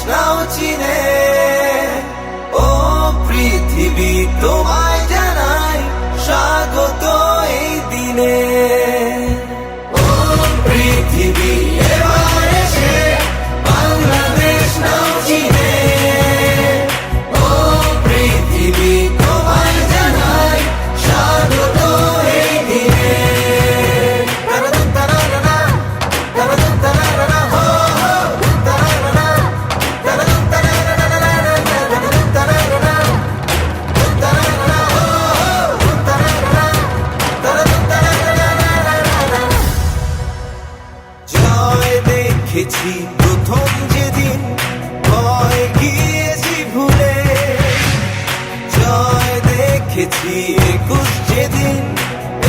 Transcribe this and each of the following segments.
নাও চিনে। ও পৃথিবী তোমায় জানাই স্বাগত এই দিনে। ও পৃথিবী এবার এসে বাংলাদেশ নাও চিনে। ও পৃথিবী তোমায় জানাই স্বাগত এই দিনে। জয় দেখেছি প্রথম যেদিন, ভয় গিয়েছি ভুলে। জয় দেখেছি 21 যেদিন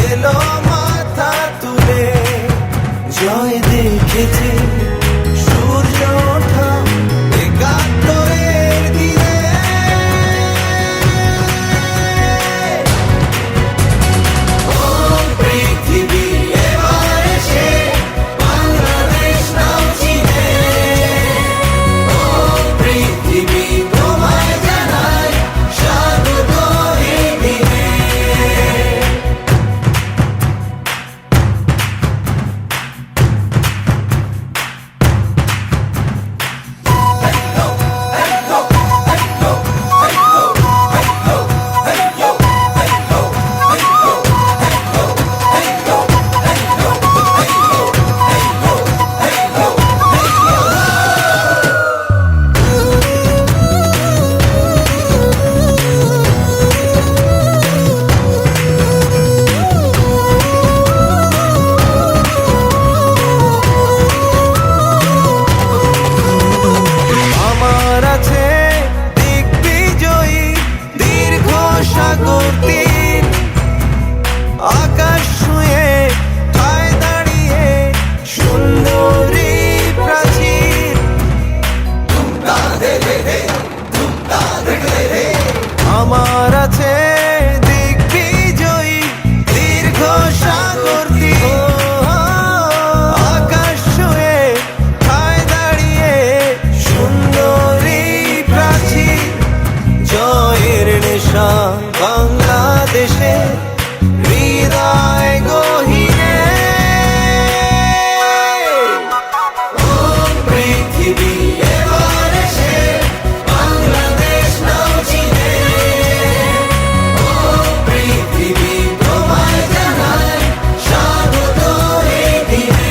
এলো মাথা তুলে। জয় দেখেছি সূর্য ওঠা 71 দিনে। ও পৃথিবী এবার এসে বাংলাদেশ নাও চিনে। ও পৃথিবী তোমায় জানাই স্বাগত এই দিনে। আমার আছে দিগ্বিজয়ী দীর্ঘ সাগর তীর। আকাশ ছুঁয়ে ঠায় দাঁড়িয়ে সুন্দরী প্রাচীর। আমার আছে দিগ্বিজয়ী দীর্ঘ সাগর তীর। আকাশ ছুঁয়ে ঠায় দাঁড়িয়ে সুন্দরী প্রাচীর। জয়ের নেশা বাংলাদেশে হৃদয় গহীনে। ও পৃথিবী এবার এসে বাংলাদেশ নাও চিনে। ও পৃথিবী তোমায় জানাই স্বাগত এই দিনে।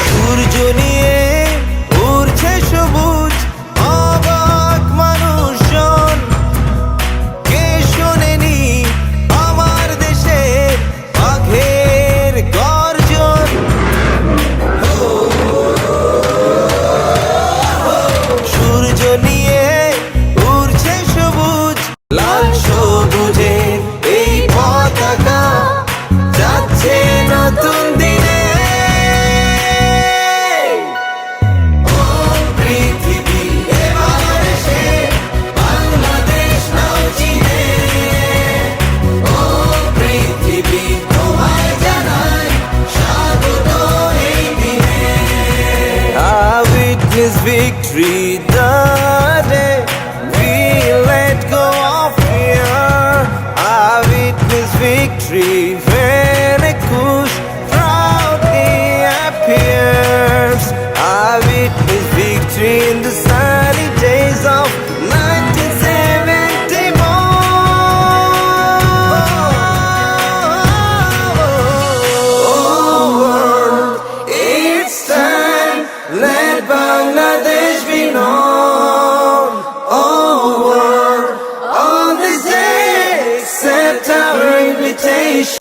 সূর্য নিয়ে উড়ছে সবুজ অবাক মানুষজন। কে শোনেনি আমার দেশে বাঘের গর্জন। সূর্য নিয়ে উড়ছে সবুজ লাল সবুজের এই পতাকা যাচ্ছে নতুন দিনে। ও পৃথিবী এবার এসে বাংলাদেশ নাও চিনে। ও পৃথিবী তোমায় জানাই স্বাগত এই দিনে। I witness victory the day we let go of fear. I witness victory when a kush proudly appears. I witness victory in the sunny days of 1974. Oh world, it's time, let Bangladesh be known. Oh world, on this day accept our invitation.